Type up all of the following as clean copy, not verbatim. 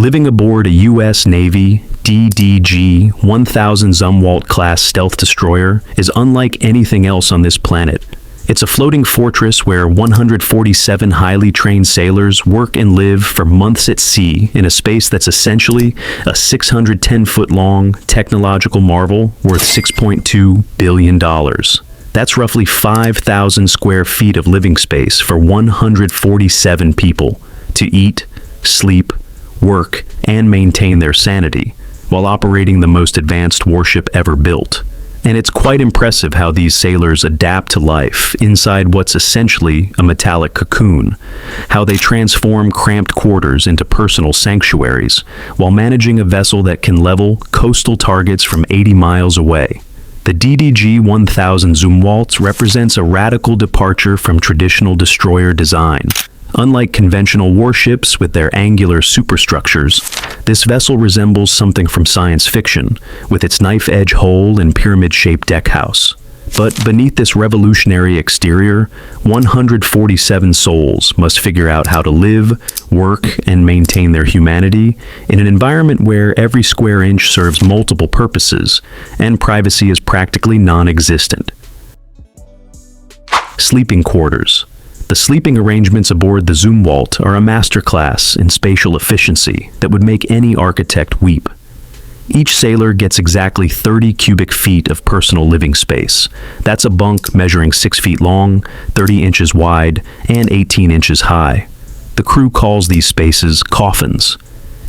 Living aboard a US Navy DDG-1000 Zumwalt-class stealth destroyer is unlike anything else on this planet. It's a floating fortress where 147 highly trained sailors work and live for months at sea in a space that's essentially a 610-foot-long technological marvel worth $6.2 billion. That's roughly 5,000 square feet of living space for 147 people to eat, sleep, work, and maintain their sanity while operating the most advanced warship ever built. And it's quite impressive how these sailors adapt to life inside what's essentially a metallic cocoon, how they transform cramped quarters into personal sanctuaries while managing a vessel that can level coastal targets from 80 miles away. The DDG-1000 Zumwalt represents a radical departure from traditional destroyer design. Unlike conventional warships with their angular superstructures, this vessel resembles something from science fiction, with its knife-edge hull and pyramid-shaped deckhouse. But beneath this revolutionary exterior, 147 souls must figure out how to live, work, and maintain their humanity in an environment where every square inch serves multiple purposes, and privacy is practically non-existent. Sleeping quarters. The sleeping arrangements aboard the Zumwalt are a masterclass in spatial efficiency that would make any architect weep. Each sailor gets exactly 30 cubic feet of personal living space. That's a bunk measuring 6 feet long, 30 inches wide, and 18 inches high. The crew calls these spaces coffins,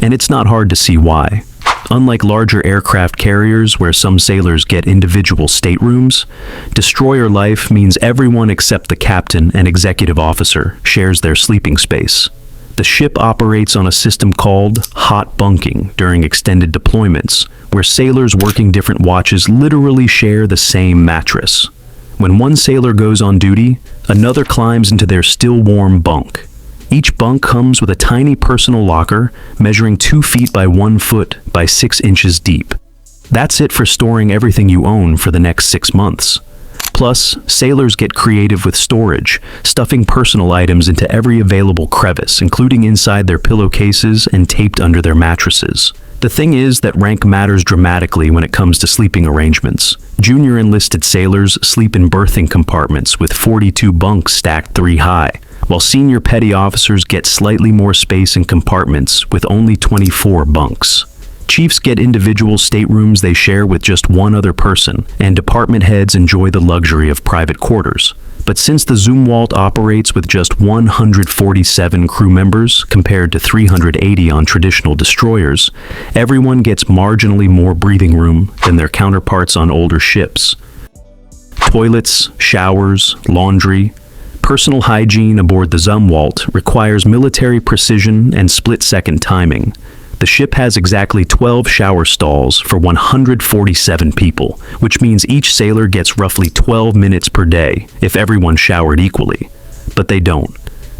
and it's not hard to see why. Unlike larger aircraft carriers where some sailors get individual staterooms, destroyer life means everyone except the captain and executive officer shares their sleeping space. The ship operates on a system called hot bunking during extended deployments, where sailors working different watches literally share the same mattress. When one sailor goes on duty, another climbs into their still warm bunk. Each bunk comes with a tiny personal locker measuring 2 feet by 1 foot by 6 inches deep. That's it for storing everything you own for the next 6 months. Plus, sailors get creative with storage, stuffing personal items into every available crevice, including inside their pillowcases and taped under their mattresses. The thing is that rank matters dramatically when it comes to sleeping arrangements. Junior enlisted sailors sleep in berthing compartments with 42 bunks stacked 3 high, while senior petty officers get slightly more space in compartments with only 24 bunks. Chiefs get individual staterooms they share with just one other person, and department heads enjoy the luxury of private quarters. But since the Zumwalt operates with just 147 crew members compared to 380 on traditional destroyers, everyone gets marginally more breathing room than their counterparts on older ships. Toilets, showers, laundry. Personal hygiene aboard the Zumwalt requires military precision and split-second timing. The ship has exactly 12 shower stalls for 147 people, which means each sailor gets roughly 12 minutes per day if everyone showered equally. But they don't.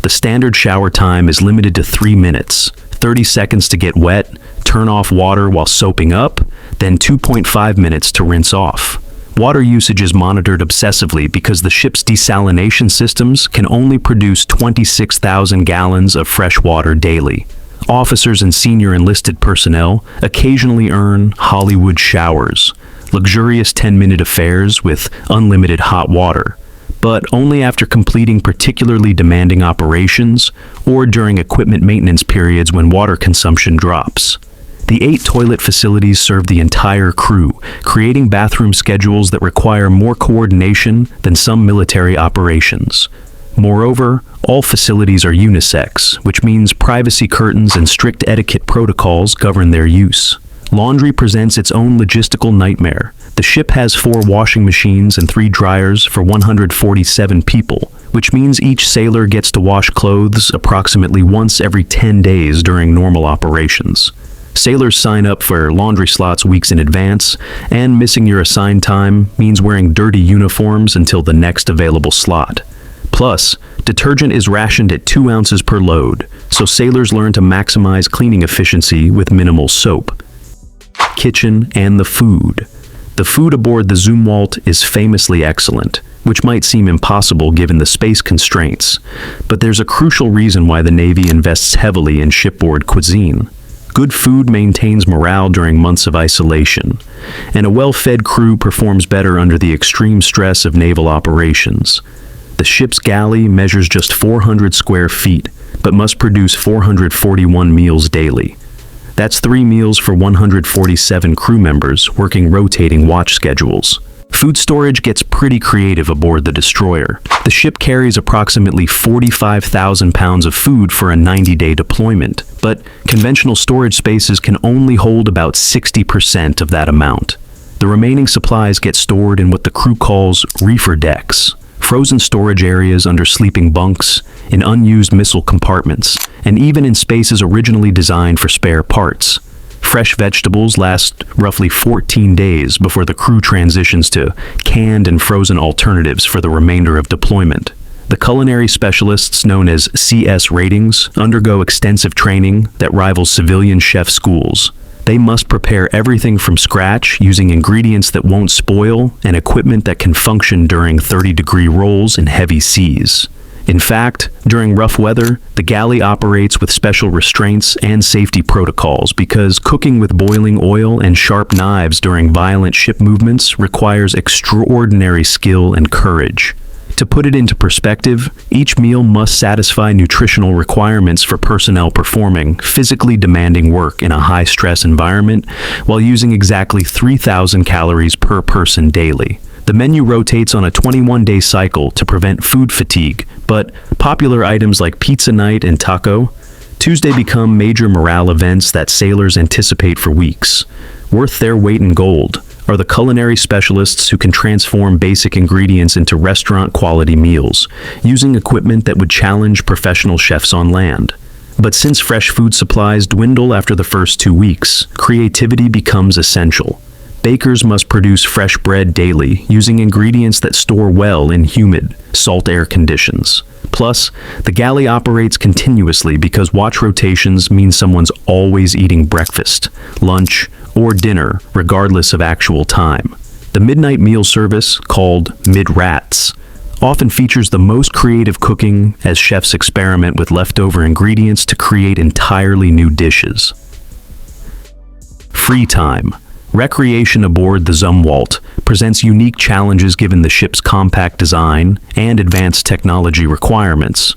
The standard shower time is limited to 3 minutes, 30 seconds to get wet, turn off water while soaping up, then 2.5 minutes to rinse off. Water usage is monitored obsessively because the ship's desalination systems can only produce 26,000 gallons of fresh water daily. Officers and senior enlisted personnel occasionally earn Hollywood showers, luxurious 10-minute affairs with unlimited hot water, but only after completing particularly demanding operations or during equipment maintenance periods when water consumption drops. The 8 toilet facilities serve the entire crew, creating bathroom schedules that require more coordination than some military operations. Moreover, all facilities are unisex, which means privacy curtains and strict etiquette protocols govern their use. Laundry presents its own logistical nightmare. The ship has 4 washing machines and 3 dryers for 147 people, which means each sailor gets to wash clothes approximately once every 10 days during normal operations. Sailors sign up for laundry slots weeks in advance, and missing your assigned time means wearing dirty uniforms until the next available slot. Plus, detergent is rationed at 2 ounces per load, so sailors learn to maximize cleaning efficiency with minimal soap. Kitchen and the food. The food aboard the Zumwalt is famously excellent, which might seem impossible given the space constraints, but there's a crucial reason why the Navy invests heavily in shipboard cuisine. Good food maintains morale during months of isolation, and a well-fed crew performs better under the extreme stress of naval operations. The ship's galley measures just 400 square feet, but must produce 441 meals daily. That's 3 meals for 147 crew members working rotating watch schedules. Food storage gets pretty creative aboard the destroyer. The ship carries approximately 45,000 pounds of food for a 90-day deployment, but conventional storage spaces can only hold about 60% of that amount. The remaining supplies get stored in what the crew calls reefer decks, frozen storage areas under sleeping bunks, in unused missile compartments, and even in spaces originally designed for spare parts. Fresh vegetables last roughly 14 days before the crew transitions to canned and frozen alternatives for the remainder of deployment. The culinary specialists, known as CS ratings, undergo extensive training that rivals civilian chef schools. They must prepare everything from scratch using ingredients that won't spoil and equipment that can function during 30-degree rolls in heavy seas. In fact, during rough weather, the galley operates with special restraints and safety protocols because cooking with boiling oil and sharp knives during violent ship movements requires extraordinary skill and courage. To put it into perspective, each meal must satisfy nutritional requirements for personnel performing physically demanding work in a high-stress environment while using exactly 3,000 calories per person daily. The menu rotates on a 21-day cycle to prevent food fatigue, but popular items like pizza night and taco Tuesday become major morale events that sailors anticipate for weeks. Worth their weight in gold are the culinary specialists who can transform basic ingredients into restaurant-quality meals, using equipment that would challenge professional chefs on land. But since fresh food supplies dwindle after the first 2 weeks, creativity becomes essential. Bakers must produce fresh bread daily, using ingredients that store well in humid, salt air conditions. Plus, the galley operates continuously because watch rotations mean someone's always eating breakfast, lunch, or dinner, regardless of actual time. The midnight meal service, called mid-rats, often features the most creative cooking as chefs experiment with leftover ingredients to create entirely new dishes. Free time. Recreation aboard the Zumwalt presents unique challenges given the ship's compact design and advanced technology requirements.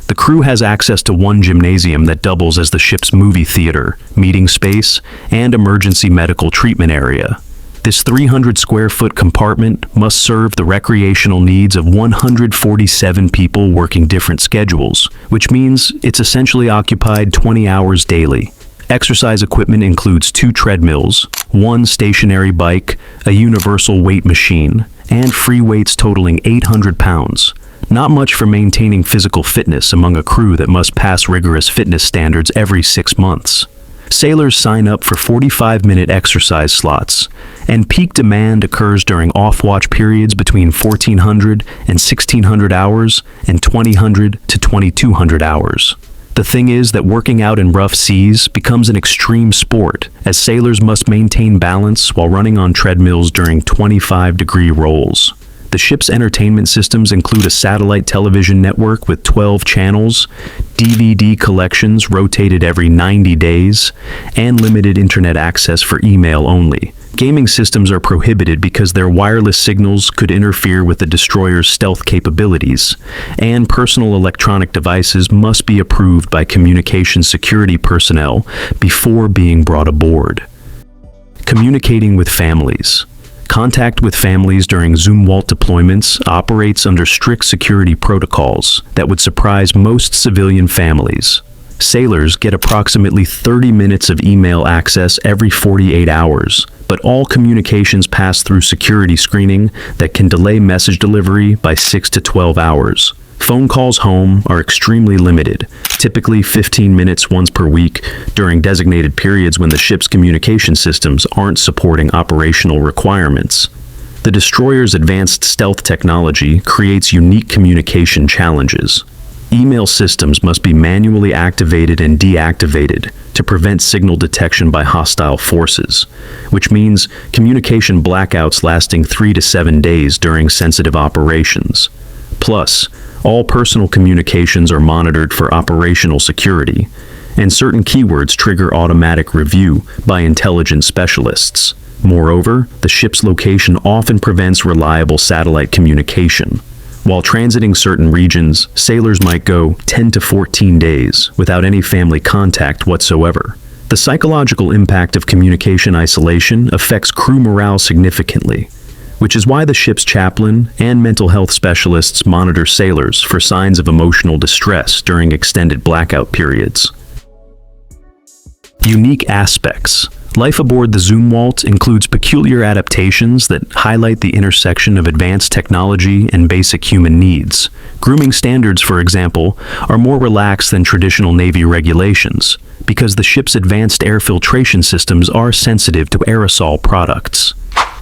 The crew has access to one gymnasium that doubles as the ship's movie theater, meeting space, and emergency medical treatment area. This 300-square-foot compartment must serve the recreational needs of 147 people working different schedules, which means it's essentially occupied 20 hours daily. Exercise equipment includes 2 treadmills, 1 stationary bike, a universal weight machine, and free weights totaling 800 pounds. Not much for maintaining physical fitness among a crew that must pass rigorous fitness standards every 6 months. Sailors sign up for 45-minute exercise slots, and peak demand occurs during off-watch periods between 1,400 and 1,600 hours and 2,000 to 2,200 hours. The thing is that working out in rough seas becomes an extreme sport, as sailors must maintain balance while running on treadmills during 25-degree rolls. The ship's entertainment systems include a satellite television network with 12 channels, DVD collections rotated every 90 days, and limited internet access for email only. Gaming systems are prohibited because their wireless signals could interfere with the destroyer's stealth capabilities, and personal electronic devices must be approved by communications security personnel before being brought aboard. Communicating with families. Contact with families during Zumwalt deployments operates under strict security protocols that would surprise most civilian families. Sailors get approximately 30 minutes of email access every 48 hours, but all communications pass through security screening that can delay message delivery by 6 to 12 hours. Phone calls home are extremely limited, typically 15 minutes once per week during designated periods when the ship's communication systems aren't supporting operational requirements. The destroyer's advanced stealth technology creates unique communication challenges. Email systems must be manually activated and deactivated to prevent signal detection by hostile forces, which means communication blackouts lasting 3 to 7 days during sensitive operations. Plus, all personal communications are monitored for operational security, and certain keywords trigger automatic review by intelligence specialists. Moreover, the ship's location often prevents reliable satellite communication. While transiting certain regions, sailors might go 10 to 14 days without any family contact whatsoever. The psychological impact of communication isolation affects crew morale significantly, which is why the ship's chaplain and mental health specialists monitor sailors for signs of emotional distress during extended blackout periods. Unique aspects. Life aboard the Zumwalt includes peculiar adaptations that highlight the intersection of advanced technology and basic human needs. Grooming standards, for example, are more relaxed than traditional Navy regulations because the ship's advanced air filtration systems are sensitive to aerosol products.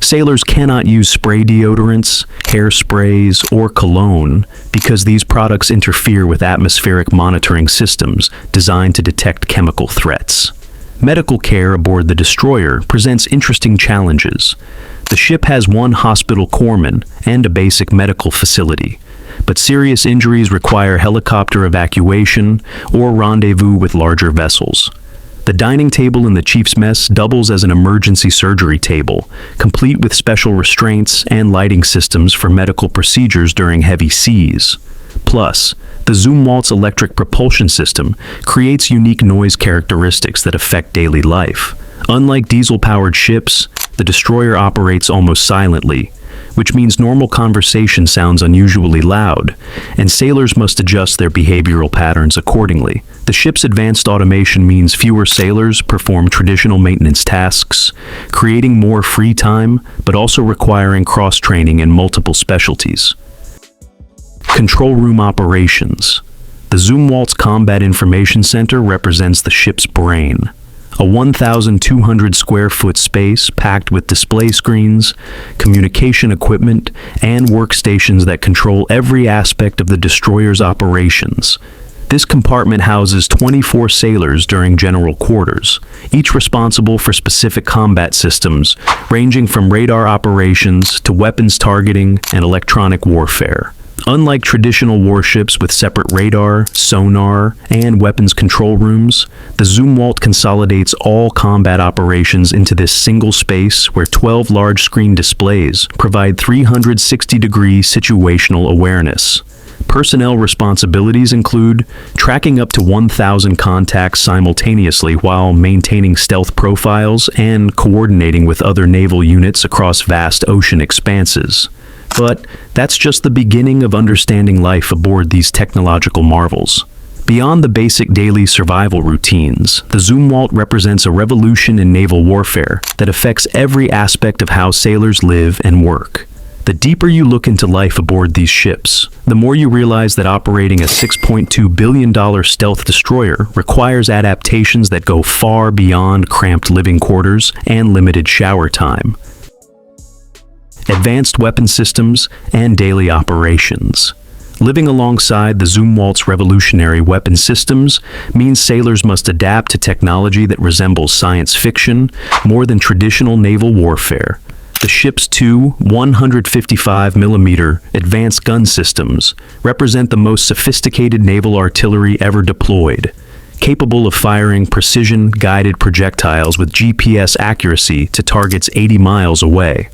Sailors cannot use spray deodorants, hairsprays, or cologne because these products interfere with atmospheric monitoring systems designed to detect chemical threats. Medical care aboard the destroyer presents interesting challenges. The ship has one hospital corpsman and a basic medical facility, but serious injuries require helicopter evacuation or rendezvous with larger vessels. The dining table in the chief's mess doubles as an emergency surgery table, complete with special restraints and lighting systems for medical procedures during heavy seas. Plus, the Zumwalt's electric propulsion system creates unique noise characteristics that affect daily life. Unlike diesel-powered ships, the destroyer operates almost silently, which means normal conversation sounds unusually loud, and sailors must adjust their behavioral patterns accordingly. The ship's advanced automation means fewer sailors perform traditional maintenance tasks, creating more free time, but also requiring cross-training in multiple specialties. Control room operations. The Zumwalt's Combat Information Center represents the ship's brain. A 1,200 square foot space packed with display screens, communication equipment, and workstations that control every aspect of the destroyer's operations. This compartment houses 24 sailors during general quarters, each responsible for specific combat systems, ranging from radar operations to weapons targeting and electronic warfare. Unlike traditional warships with separate radar, sonar, and weapons control rooms, the Zumwalt consolidates all combat operations into this single space where 12 large screen displays provide 360-degree situational awareness. Personnel responsibilities include tracking up to 1,000 contacts simultaneously while maintaining stealth profiles and coordinating with other naval units across vast ocean expanses. But that's just the beginning of understanding life aboard these technological marvels. Beyond the basic daily survival routines, the Zumwalt represents a revolution in naval warfare that affects every aspect of how sailors live and work. The deeper you look into life aboard these ships, the more you realize that operating a $6.2 billion stealth destroyer requires adaptations that go far beyond cramped living quarters and limited shower time. Advanced weapon systems, and daily operations. Living alongside the Zumwalt's revolutionary weapon systems means sailors must adapt to technology that resembles science fiction more than traditional naval warfare. The ship's two 155mm advanced gun systems represent the most sophisticated naval artillery ever deployed, capable of firing precision-guided projectiles with GPS accuracy to targets 80 miles away.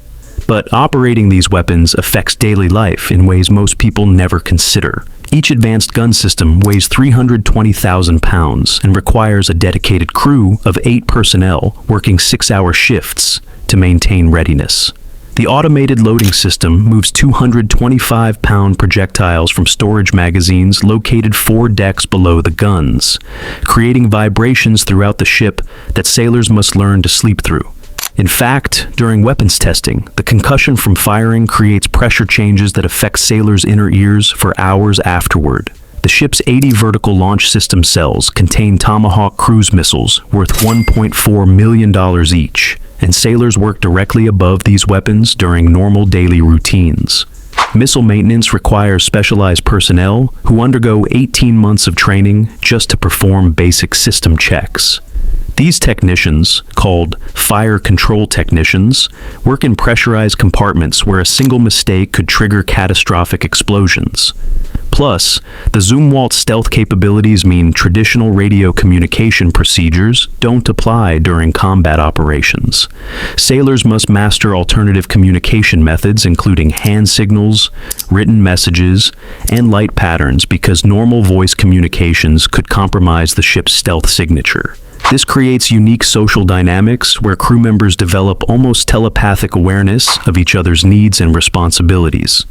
But operating these weapons affects daily life in ways most people never consider. Each advanced gun system weighs 320,000 pounds and requires a dedicated crew of 8 personnel working 6-hour shifts to maintain readiness. The automated loading system moves 225-pound projectiles from storage magazines located 4 decks below the guns, creating vibrations throughout the ship that sailors must learn to sleep through. In fact, during weapons testing, the concussion from firing creates pressure changes that affect sailors' inner ears for hours afterward. The ship's 80 vertical launch system cells contain Tomahawk cruise missiles worth $1.4 million each, and sailors work directly above these weapons during normal daily routines. Missile maintenance requires specialized personnel who undergo 18 months of training just to perform basic system checks. These technicians, called fire control technicians, work in pressurized compartments where a single mistake could trigger catastrophic explosions. Plus, the Zumwalt stealth capabilities mean traditional radio communication procedures don't apply during combat operations. Sailors must master alternative communication methods, including hand signals, written messages, and light patterns, because normal voice communications could compromise the ship's stealth signature. This creates unique social dynamics where crew members develop almost telepathic awareness of each other's needs and responsibilities.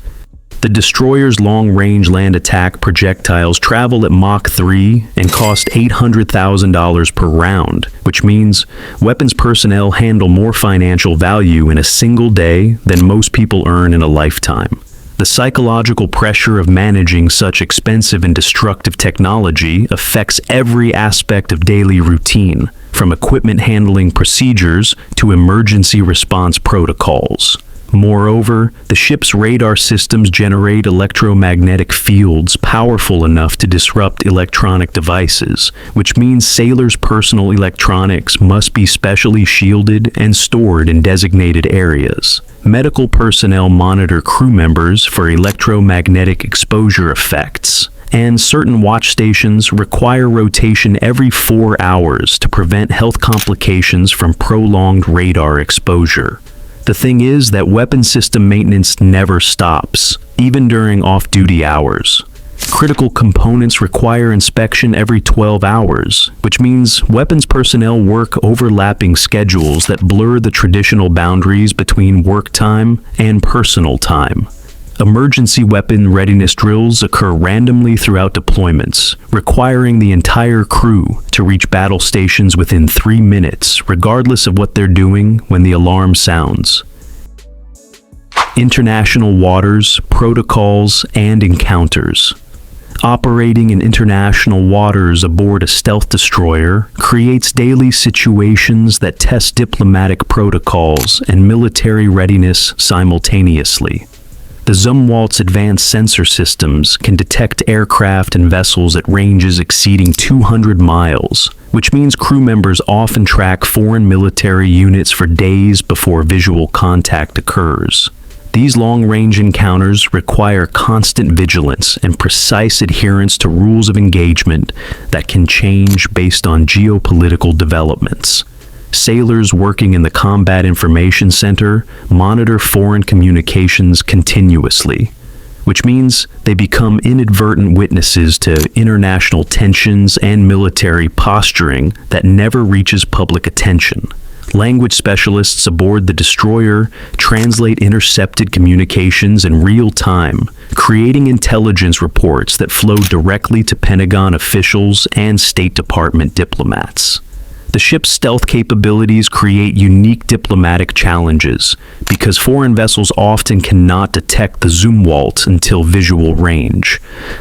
The destroyer's long-range land attack projectiles travel at Mach 3 and cost $800,000 per round, which means weapons personnel handle more financial value in a single day than most people earn in a lifetime. The psychological pressure of managing such expensive and destructive technology affects every aspect of daily routine, from equipment handling procedures to emergency response protocols. Moreover, the ship's radar systems generate electromagnetic fields powerful enough to disrupt electronic devices, which means sailors' personal electronics must be specially shielded and stored in designated areas. Medical personnel monitor crew members for electromagnetic exposure effects, and certain watch stations require rotation every 4 hours to prevent health complications from prolonged radar exposure. The thing is that weapon system maintenance never stops, even during off-duty hours. Critical components require inspection every 12 hours, which means weapons personnel work overlapping schedules that blur the traditional boundaries between work time and personal time. Emergency weapon readiness drills occur randomly throughout deployments, requiring the entire crew to reach battle stations within 3 minutes, regardless of what they're doing when the alarm sounds. International waters, protocols, and encounters. Operating in international waters aboard a stealth destroyer creates daily situations that test diplomatic protocols and military readiness simultaneously. The Zumwalt's advanced sensor systems can detect aircraft and vessels at ranges exceeding 200 miles, which means crew members often track foreign military units for days before visual contact occurs. These long-range encounters require constant vigilance and precise adherence to rules of engagement that can change based on geopolitical developments. Sailors working in the Combat Information Center monitor foreign communications continuously, which means they become inadvertent witnesses to international tensions and military posturing that never reaches public attention. Language specialists aboard the destroyer translate intercepted communications in real time, creating intelligence reports that flow directly to Pentagon officials and State Department diplomats. The ship's stealth capabilities create unique diplomatic challenges because foreign vessels often cannot detect the Zumwalt until visual range,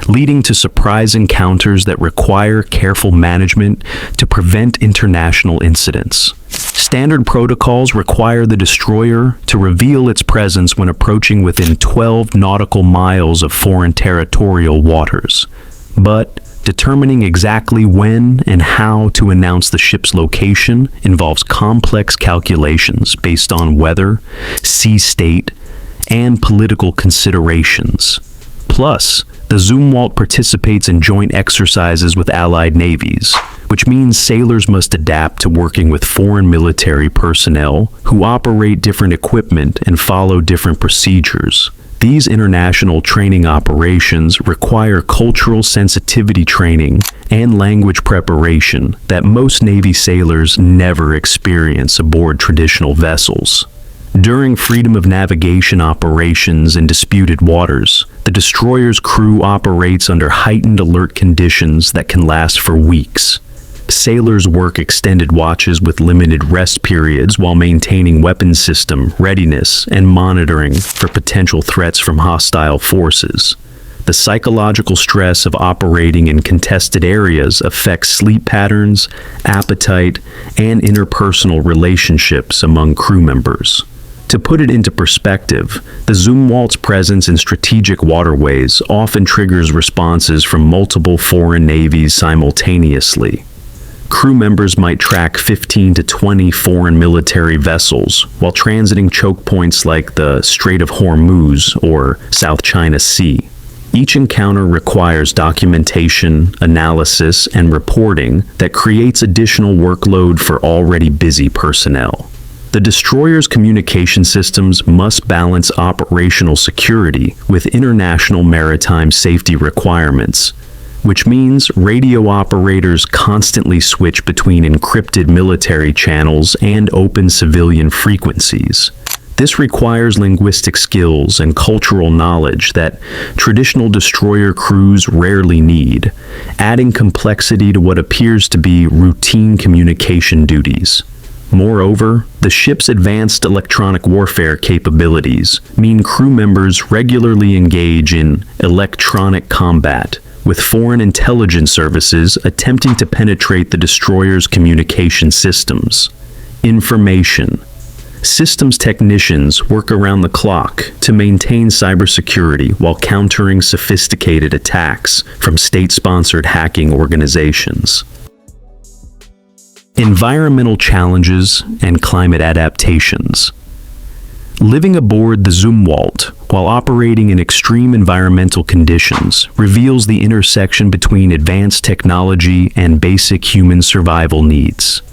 leading to surprise encounters that require careful management to prevent international incidents. Standard protocols require the destroyer to reveal its presence when approaching within 12 nautical miles of foreign territorial waters. But determining exactly when and how to announce the ship's location involves complex calculations based on weather, sea state, and political considerations. Plus, the Zumwalt participates in joint exercises with allied navies, which means sailors must adapt to working with foreign military personnel who operate different equipment and follow different procedures. These international training operations require cultural sensitivity training and language preparation that most Navy sailors never experience aboard traditional vessels. During freedom of navigation operations in disputed waters, the destroyer's crew operates under heightened alert conditions that can last for weeks. Sailors work extended watches with limited rest periods while maintaining weapons system readiness and monitoring for potential threats from hostile forces. The psychological stress of operating in contested areas affects sleep patterns, appetite, and interpersonal relationships among crew members. To put it into perspective, the Zumwalt's presence in strategic waterways often triggers responses from multiple foreign navies simultaneously. Crew members might track 15 to 20 foreign military vessels while transiting choke points like the Strait of Hormuz or South China Sea. Each encounter requires documentation, analysis, and reporting that creates additional workload for already busy personnel. The destroyer's communication systems must balance operational security with international maritime safety requirements, which means radio operators constantly switch between encrypted military channels and open civilian frequencies. This requires linguistic skills and cultural knowledge that traditional destroyer crews rarely need, adding complexity to what appears to be routine communication duties. Moreover, the ship's advanced electronic warfare capabilities mean crew members regularly engage in electronic combat, with foreign intelligence services attempting to penetrate the destroyer's communication systems. Information. Systems technicians work around the clock to maintain cybersecurity while countering sophisticated attacks from state-sponsored hacking organizations. Environmental challenges and climate adaptations. Living aboard the Zumwalt while operating in extreme environmental conditions reveals the intersection between advanced technology and basic human survival needs.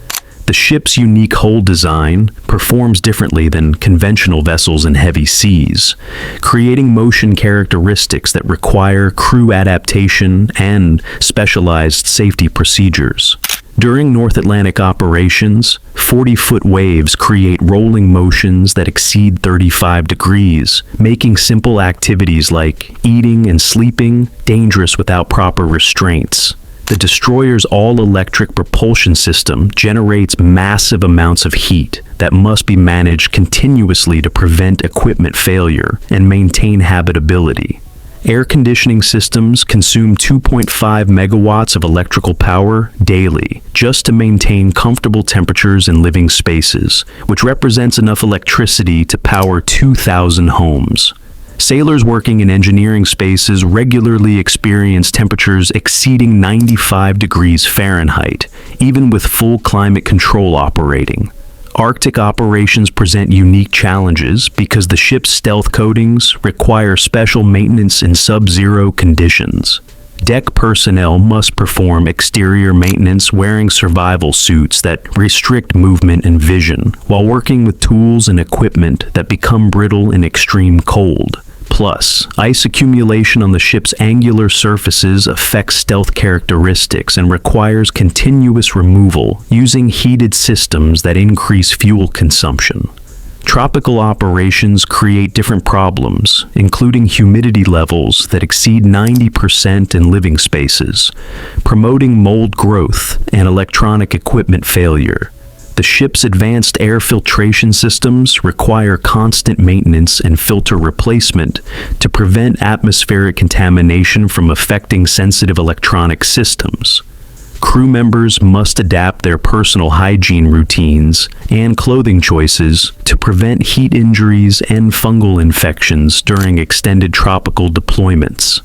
The ship's unique hull design performs differently than conventional vessels in heavy seas, creating motion characteristics that require crew adaptation and specialized safety procedures. During North Atlantic operations, 40-foot waves create rolling motions that exceed 35 degrees, making simple activities like eating and sleeping dangerous without proper restraints. The destroyer's all-electric propulsion system generates massive amounts of heat that must be managed continuously to prevent equipment failure and maintain habitability. Air conditioning systems consume 2.5 megawatts of electrical power daily just to maintain comfortable temperatures in living spaces, which represents enough electricity to power 2,000 homes. Sailors working in engineering spaces regularly experience temperatures exceeding 95 degrees Fahrenheit, even with full climate control operating. Arctic operations present unique challenges because the ship's stealth coatings require special maintenance in sub-zero conditions. Deck personnel must perform exterior maintenance wearing survival suits that restrict movement and vision, while working with tools and equipment that become brittle in extreme cold. Plus, ice accumulation on the ship's angular surfaces affects stealth characteristics and requires continuous removal using heated systems that increase fuel consumption. Tropical operations create different problems, including humidity levels that exceed 90% in living spaces, promoting mold growth and electronic equipment failure. The ship's advanced air filtration systems require constant maintenance and filter replacement to prevent atmospheric contamination from affecting sensitive electronic systems. Crew members must adapt their personal hygiene routines and clothing choices to prevent heat injuries and fungal infections during extended tropical deployments.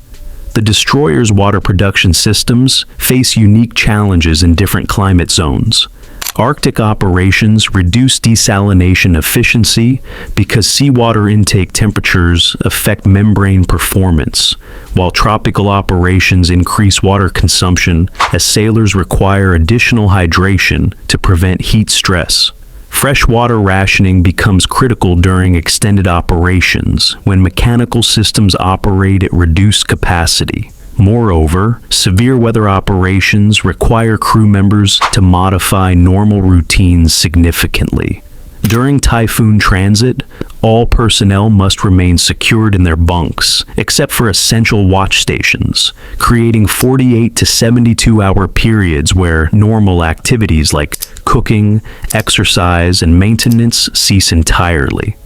The destroyer's water production systems face unique challenges in different climate zones. Arctic operations reduce desalination efficiency because seawater intake temperatures affect membrane performance, while tropical operations increase water consumption as sailors require additional hydration to prevent heat stress. Freshwater rationing becomes critical during extended operations when mechanical systems operate at reduced capacity. Moreover, severe weather operations require crew members to modify normal routines significantly. During typhoon transit, all personnel must remain secured in their bunks, except for essential watch stations, creating 48 to 72-hour periods where normal activities like cooking, exercise, and maintenance cease entirely.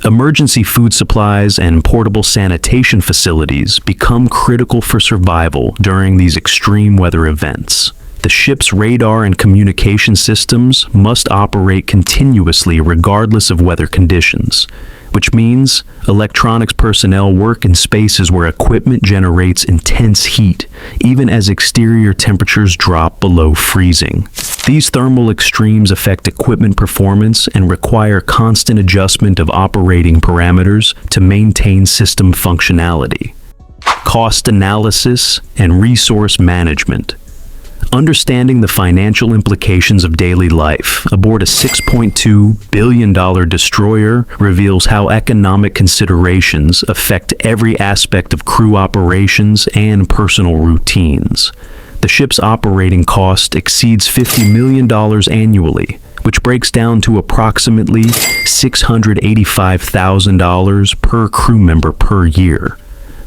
Emergency food supplies and portable sanitation facilities become critical for survival during these extreme weather events. The ship's radar and communication systems must operate continuously regardless of weather conditions, which means electronics personnel work in spaces where equipment generates intense heat, even as exterior temperatures drop below freezing. These thermal extremes affect equipment performance and require constant adjustment of operating parameters to maintain system functionality. cost analysis, and resource management. Understanding the financial implications of daily life aboard a $6.2 billion destroyer reveals how economic considerations affect every aspect of crew operations and personal routines. The ship's operating cost exceeds $50 million annually, which breaks down to approximately $685,000 per crew member per year,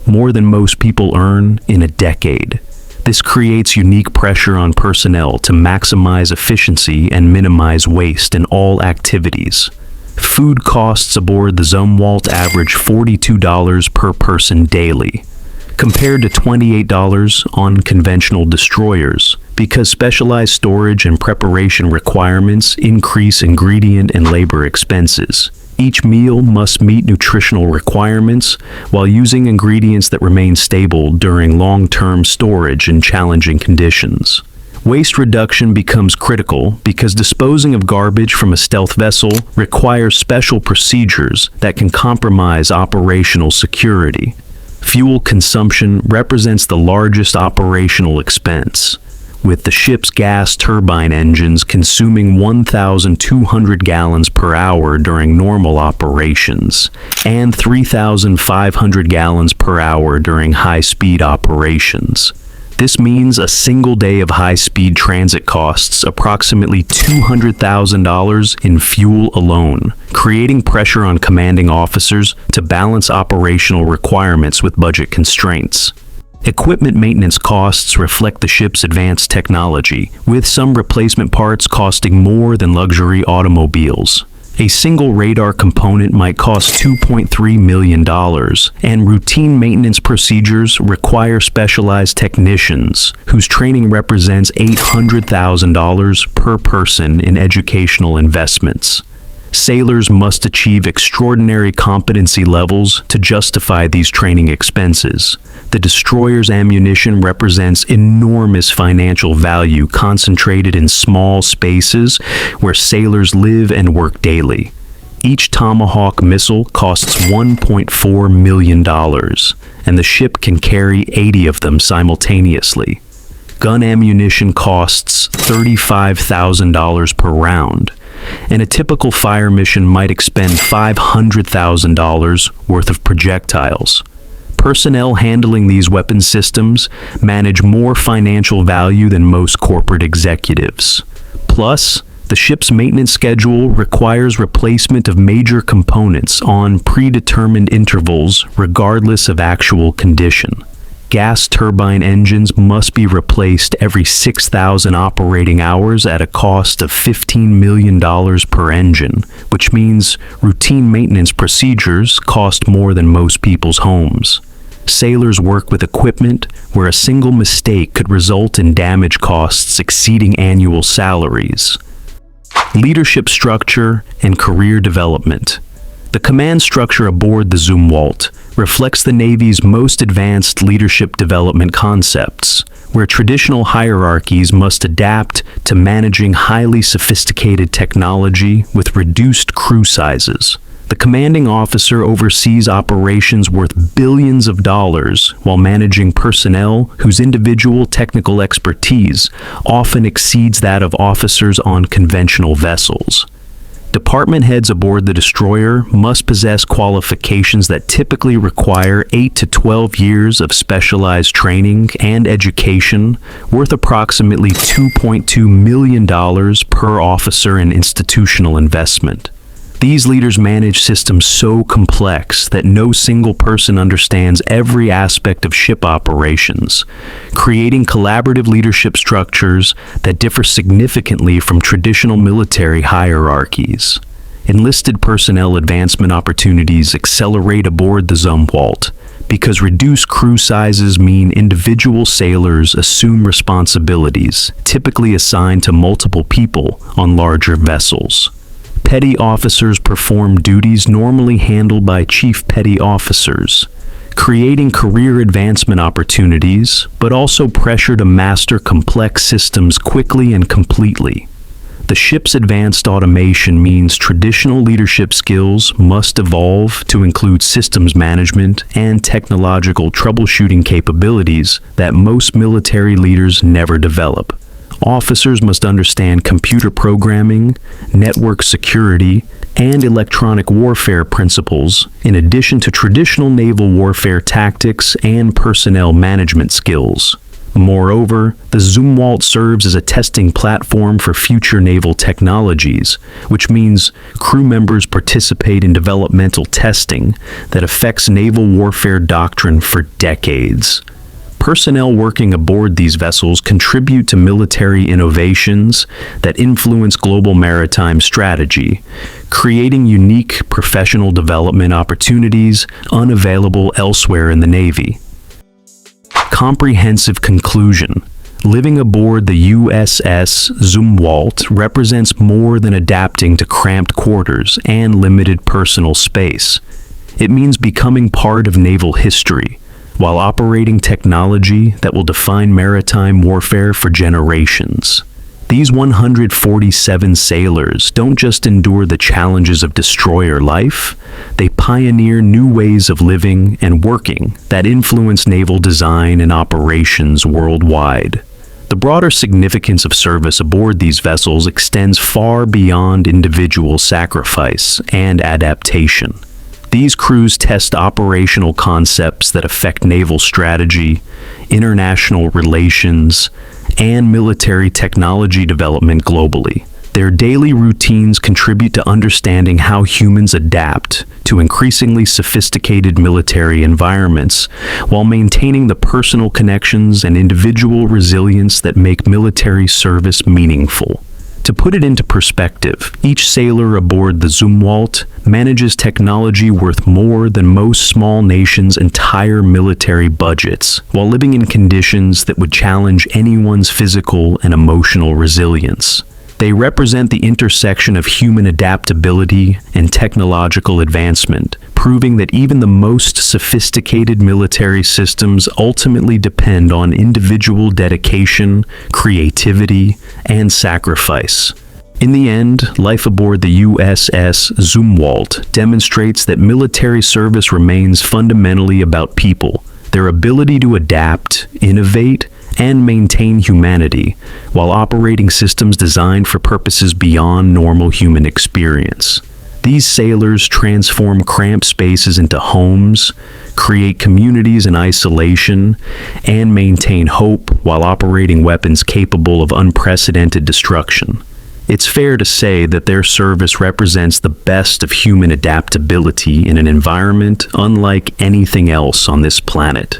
more than most people earn in a decade. This creates unique pressure on personnel to maximize efficiency and minimize waste in all activities. Food costs aboard the Zumwalt average $42 per person daily, compared to $28 on conventional destroyers, because specialized storage and preparation requirements increase ingredient and labor expenses. Each meal must meet nutritional requirements while using ingredients that remain stable during long-term storage in challenging conditions. Waste reduction becomes critical because disposing of garbage from a stealth vessel requires special procedures that can compromise operational security. Fuel consumption represents the largest operational expense, with the ship's gas turbine engines consuming 1,200 gallons per hour during normal operations and 3,500 gallons per hour during high-speed operations. This means a single day of high-speed transit costs approximately $200,000 in fuel alone, creating pressure on commanding officers to balance operational requirements with budget constraints. Equipment maintenance costs reflect the ship's advanced technology, with some replacement parts costing more than luxury automobiles. A single radar component might cost $2.3 million, and routine maintenance procedures require specialized technicians, whose training represents $800,000 per person in educational investments. Sailors must achieve extraordinary competency levels to justify these training expenses. The destroyer's ammunition represents enormous financial value concentrated in small spaces where sailors live and work daily. Each Tomahawk missile costs $1.4 million, and the ship can carry 80 of them simultaneously. Gun ammunition costs $35,000 per round, and a typical fire mission might expend $500,000 worth of projectiles. Personnel handling these weapon systems manage more financial value than most corporate executives. Plus, the ship's maintenance schedule requires replacement of major components on predetermined intervals regardless of actual condition. Gas turbine engines must be replaced every 6,000 operating hours at a cost of $15 million per engine, which means routine maintenance procedures cost more than most people's homes. Sailors work with equipment where a single mistake could result in damage costs exceeding annual salaries. Leadership structure and career development. The command structure aboard the Zumwalt reflects the Navy's most advanced leadership development concepts, where traditional hierarchies must adapt to managing highly sophisticated technology with reduced crew sizes. The commanding officer oversees operations worth billions of dollars while managing personnel whose individual technical expertise often exceeds that of officers on conventional vessels. Department heads aboard the destroyer must possess qualifications that typically require 8 to 12 years of specialized training and education, worth approximately $2.2 million per officer in institutional investment. These leaders manage systems so complex that no single person understands every aspect of ship operations, creating collaborative leadership structures that differ significantly from traditional military hierarchies. Enlisted personnel advancement opportunities accelerate aboard the Zumwalt because reduced crew sizes mean individual sailors assume responsibilities typically assigned to multiple people on larger vessels. Petty officers perform duties normally handled by chief petty officers, creating career advancement opportunities, but also pressure to master complex systems quickly and completely. The ship's advanced automation means traditional leadership skills must evolve to include systems management and technological troubleshooting capabilities that most military leaders never develop. Officers must understand computer programming, network security, and electronic warfare principles, in addition to traditional naval warfare tactics and personnel management skills. Moreover, the Zumwalt serves as a testing platform for future naval technologies, which means crew members participate in developmental testing that affects naval warfare doctrine for decades. Personnel working aboard these vessels contribute to military innovations that influence global maritime strategy, creating unique professional development opportunities unavailable elsewhere in the Navy. Comprehensive conclusion. Living aboard the USS Zumwalt represents more than adapting to cramped quarters and limited personal space. It means becoming part of naval history, while operating technology that will define maritime warfare for generations. These 147 sailors don't just endure the challenges of destroyer life, they pioneer new ways of living and working that influence naval design and operations worldwide. The broader significance of service aboard these vessels extends far beyond individual sacrifice and adaptation. These crews test operational concepts that affect naval strategy, international relations, and military technology development globally. Their daily routines contribute to understanding how humans adapt to increasingly sophisticated military environments, while maintaining the personal connections and individual resilience that make military service meaningful. To put it into perspective, each sailor aboard the Zumwalt manages technology worth more than most small nations' entire military budgets, while living in conditions that would challenge anyone's physical and emotional resilience. They represent the intersection of human adaptability and technological advancement, proving that even the most sophisticated military systems ultimately depend on individual dedication, creativity, and sacrifice. In the end, life aboard the USS Zumwalt demonstrates that military service remains fundamentally about people, their ability to adapt, innovate, and maintain humanity, while operating systems designed for purposes beyond normal human experience. These sailors transform cramped spaces into homes, create communities in isolation, and maintain hope while operating weapons capable of unprecedented destruction. It's fair to say that their service represents the best of human adaptability in an environment unlike anything else on this planet.